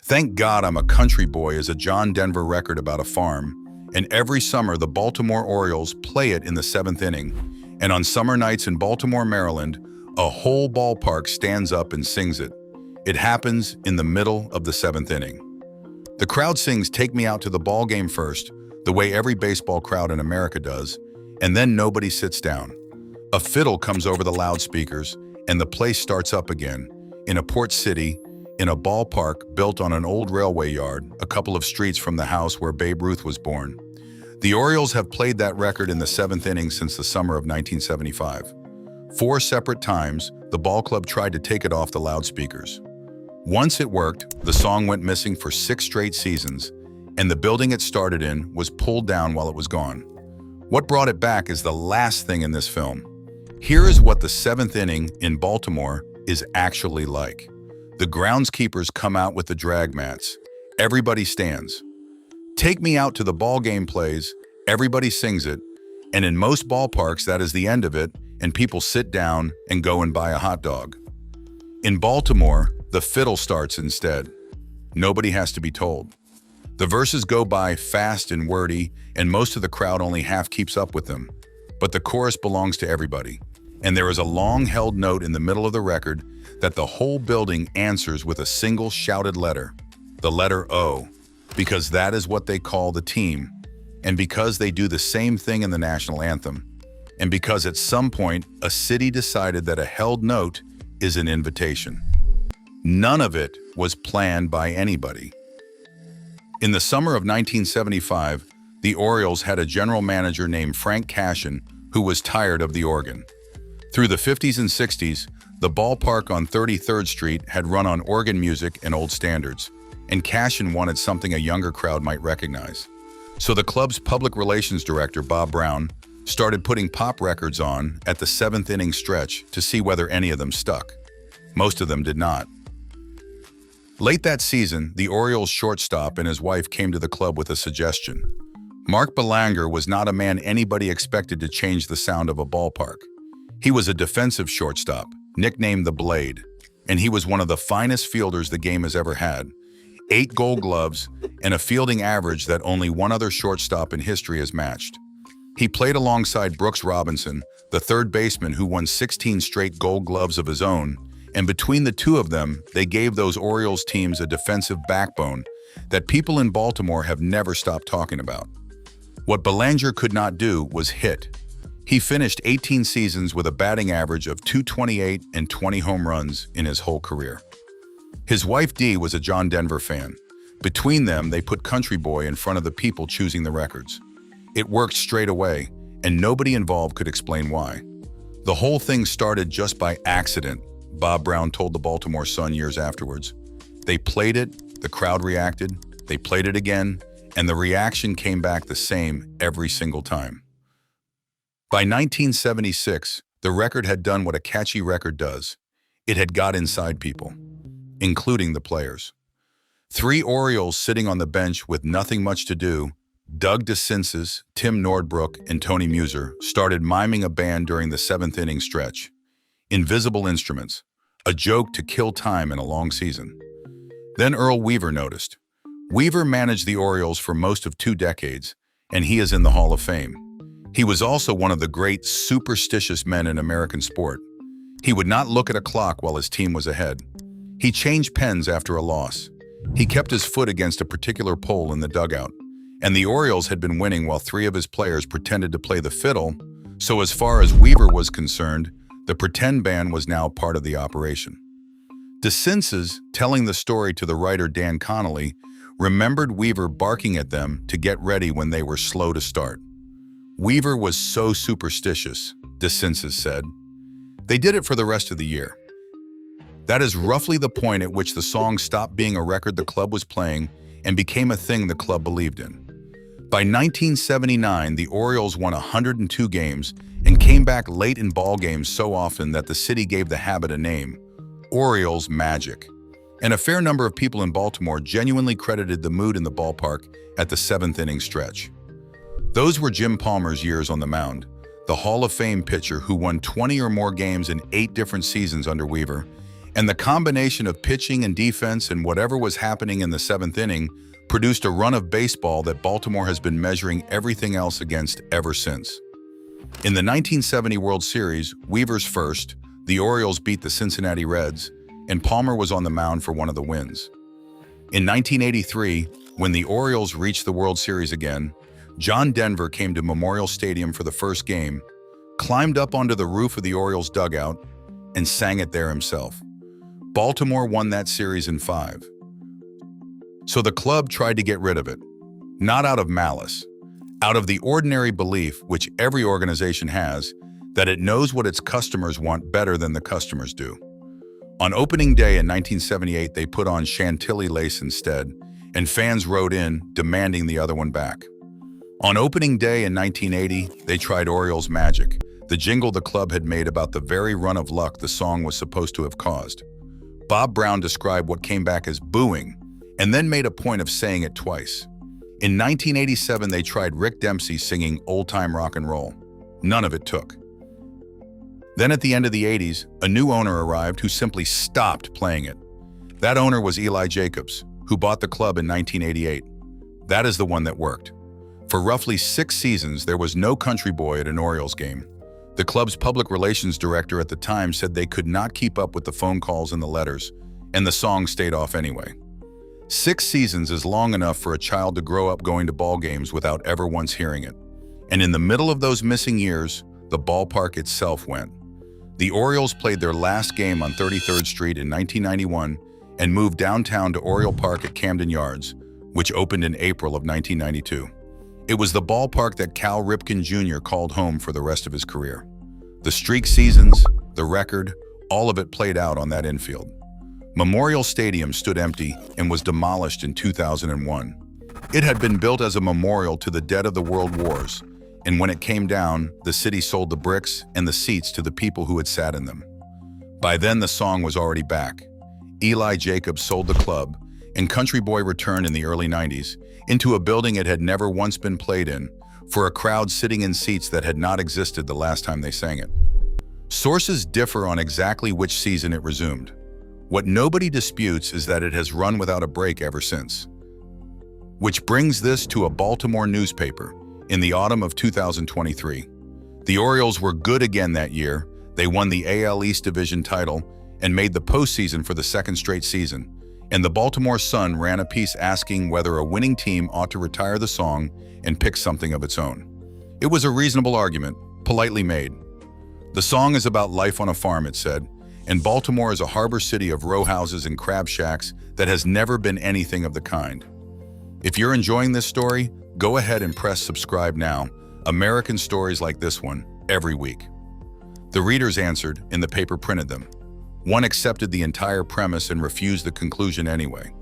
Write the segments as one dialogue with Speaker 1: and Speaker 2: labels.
Speaker 1: Thank God I'm a Country Boy is a John Denver record about a farm, and every summer the Baltimore Orioles play it in the seventh inning, and on summer nights in Baltimore, Maryland, a whole ballpark stands up and sings it. It happens in the middle of the seventh inning. The crowd sings "Take Me Out to the Ball Game" first, the way every baseball crowd in America does, and then nobody sits down. A fiddle comes over the loudspeakers, and the place starts up again, in a port city, in a ballpark built on an old railway yard, a couple of streets from the house where Babe Ruth was born. The Orioles have played that record in the seventh inning since the summer of 1975. 4 separate times, the ball club tried to take it off the loudspeakers. Once it worked, the song went missing for 6 straight seasons, and the building it started in was pulled down while it was gone. What brought it back is the last thing in this film. Here is what the seventh inning in Baltimore is actually like. The groundskeepers come out with the drag mats. Everybody stands. "Take Me Out to the Ball Game" plays, everybody sings it, and in most ballparks that is the end of it, and people sit down and go and buy a hot dog. In Baltimore, the fiddle starts instead. Nobody has to be told. The verses go by fast and wordy, and most of the crowd only half keeps up with them. But the chorus belongs to everybody, and there is a long-held note in the middle of the record that the whole building answers with a single shouted letter, the letter O, because that is what they call the team, and because they do the same thing in the national anthem, and because at some point a city decided that a held note is an invitation. None of it was planned by anybody. In the summer of 1975, the Orioles had a general manager named Frank Cashen who was tired of the organ. Through the 50s and 60s, the ballpark on 33rd Street had run on organ music and old standards, and Cashen wanted something a younger crowd might recognize. So the club's public relations director, Bob Brown, started putting pop records on at the seventh inning stretch to see whether any of them stuck. Most of them did not. Late that season, the Orioles shortstop and his wife came to the club with a suggestion. Mark Belanger was not a man anybody expected to change the sound of a ballpark. He was a defensive shortstop, nicknamed the Blade, and he was one of the finest fielders the game has ever had. 8 Gold Gloves and a fielding average that only one other shortstop in history has matched. He played alongside Brooks Robinson, the third baseman who won 16 straight Gold Gloves of his own, and between the two of them, they gave those Orioles teams a defensive backbone that people in Baltimore have never stopped talking about. What Belanger could not do was hit. He finished 18 seasons with a batting average of .228 and 20 home runs in his whole career. His wife Dee was a John Denver fan. Between them, they put Country Boy in front of the people choosing the records. It worked straight away, and nobody involved could explain why. The whole thing started just by accident, Bob Brown told the Baltimore Sun years afterwards. They played it, the crowd reacted, they played it again, and the reaction came back the same every single time. By 1976, the record had done what a catchy record does. It had got inside people, including the players. 3 Orioles sitting on the bench with nothing much to do, Doug DeCinces, Tim Nordbrook, and Tony Muser, started miming a band during the 7th inning stretch. Invisible Instruments, a joke to kill time in a long season. Then Earl Weaver noticed. Weaver managed the Orioles for most of 2 decades, and he is in the Hall of Fame. He was also one of the great superstitious men in American sport. He would not look at a clock while his team was ahead. He changed pens after a loss. He kept his foot against a particular pole in the dugout, and the Orioles had been winning while 3 of his players pretended to play the fiddle, so as far as Weaver was concerned, the pretend band was now part of the operation. DeCinces, telling the story to the writer Dan Connolly, remembered Weaver barking at them to get ready when they were slow to start. Weaver was so superstitious, DeCinces said. They did it for the rest of the year. That is roughly the point at which the song stopped being a record the club was playing and became a thing the club believed in. By 1979, the Orioles won 102 games and came back late in ball games so often that the city gave the habit a name, Orioles Magic. And a fair number of people in Baltimore genuinely credited the mood in the ballpark at the 7th inning stretch. Those were Jim Palmer's years on the mound, the Hall of Fame pitcher who won 20 or more games in 8 different seasons under Weaver, And the combination of pitching and defense and whatever was happening in the seventh inning produced a run of baseball that Baltimore has been measuring everything else against ever since. In the 1970 World Series, Weaver's first, the Orioles beat the Cincinnati Reds, and Palmer was on the mound for one of the wins. In 1983, when the Orioles reached the World Series again, John Denver came to Memorial Stadium for the first game, climbed up onto the roof of the Orioles dugout, and sang it there himself. Baltimore won that series in 5. So the club tried to get rid of it, not out of malice, out of the ordinary belief, which every organization has, that it knows what its customers want better than the customers do. On opening day in 1978, they put on Chantilly lace instead, and fans wrote in, demanding the other one back. On opening day in 1980, they tried Orioles Magic, the jingle the club had made about the very run of luck the song was supposed to have caused. Bob Brown described what came back as booing, and then made a point of saying it twice. In 1987, they tried Rick Dempsey singing Old Time Rock and Roll. None of it took. Then at the end of the 80s, a new owner arrived who simply stopped playing it. That owner was Eli Jacobs, who bought the club in 1988. That is the one that worked. For roughly 6 seasons, there was no country boy at an Orioles game. The club's public relations director at the time said they could not keep up with the phone calls and the letters, and the song stayed off anyway. 6 seasons is long enough for a child to grow up going to ball games without ever once hearing it. And in the middle of those missing years, the ballpark itself went. The Orioles played their last game on 33rd Street in 1991 and moved downtown to Oriole Park at Camden Yards, which opened in April of 1992. It was the ballpark that Cal Ripken Jr. called home for the rest of his career. The streak seasons, the record, all of it played out on that infield. Memorial Stadium stood empty and was demolished in 2001. It had been built as a memorial to the dead of the World Wars, and when it came down, the city sold the bricks and the seats to the people who had sat in them. By then, the song was already back. Eli Jacobs sold the club, and Country Boy returned in the early 90s into a building it had never once been played in, for a crowd sitting in seats that had not existed the last time they sang it. Sources differ on exactly which season it resumed. What nobody disputes is that it has run without a break ever since. Which brings this to a Baltimore newspaper in the autumn of 2023. The Orioles were good again that year. They won the AL East Division title and made the postseason for the second straight season. And the Baltimore Sun ran a piece asking whether a winning team ought to retire the song and pick something of its own. It was a reasonable argument, politely made. The song is about life on a farm, it said, and Baltimore is a harbor city of row houses and crab shacks that has never been anything of the kind. If you're enjoying this story, go ahead and press subscribe now. American stories like this one, every week. The readers answered, and the paper printed them. One accepted the entire premise and refused the conclusion anyway.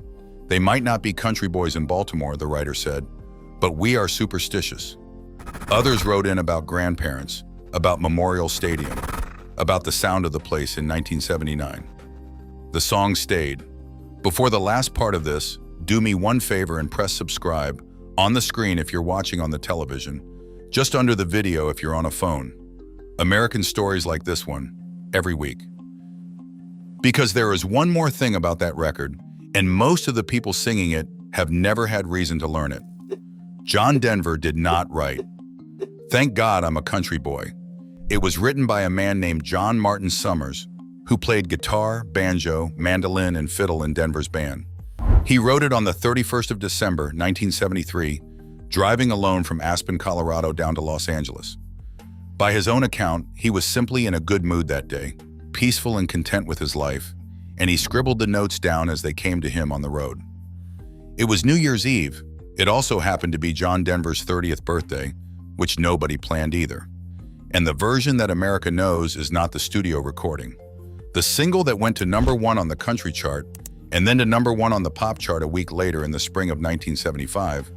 Speaker 1: They might not be country boys in Baltimore, the writer said, but we are superstitious. Others wrote in about grandparents, about Memorial Stadium, about the sound of the place in 1979. The song stayed. Before the last part of this, do me one favor and press subscribe on the screen if you're watching on the television, just under the video if you're on a phone. American stories like this one, every week. Because there is one more thing about that record, and most of the people singing it have never had reason to learn it. John Denver did not write, "Thank God I'm a country boy." It was written by a man named John Martin Summers, who played guitar, banjo, mandolin, and fiddle in Denver's band. He wrote it on the 31st of December, 1973, driving alone from Aspen, Colorado down to Los Angeles. By his own account, he was simply in a good mood that day, peaceful and content with his life, and he scribbled the notes down as they came to him on the road. It was New Year's Eve. It also happened to be John Denver's 30th birthday, which nobody planned either. And the version that America knows is not the studio recording. The single that went to #1 on the country chart and then to #1 on the pop chart a week later in the spring of 1975,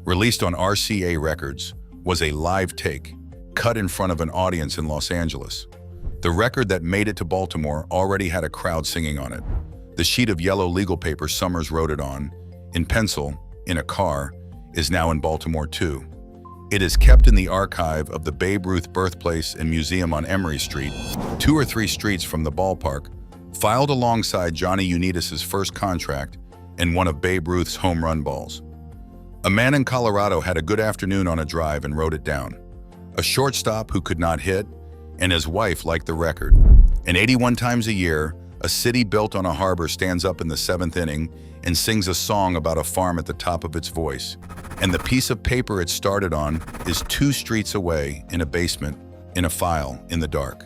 Speaker 1: released on RCA Records, was a live take, cut in front of an audience in Los Angeles. The record that made it to Baltimore already had a crowd singing on it. The sheet of yellow legal paper Summers wrote it on, in pencil, in a car, is now in Baltimore too. It is kept in the archive of the Babe Ruth Birthplace and Museum on Emory Street, 2 or 3 streets from the ballpark, filed alongside Johnny Unitas's first contract and one of Babe Ruth's home run balls. A man in Colorado had a good afternoon on a drive and wrote it down. A shortstop who could not hit, and his wife liked the record. And 81 times a year, a city built on a harbor stands up in the 7th inning and sings a song about a farm at the top of its voice. And the piece of paper it started on is 2 streets away in a basement, in a file, in the dark.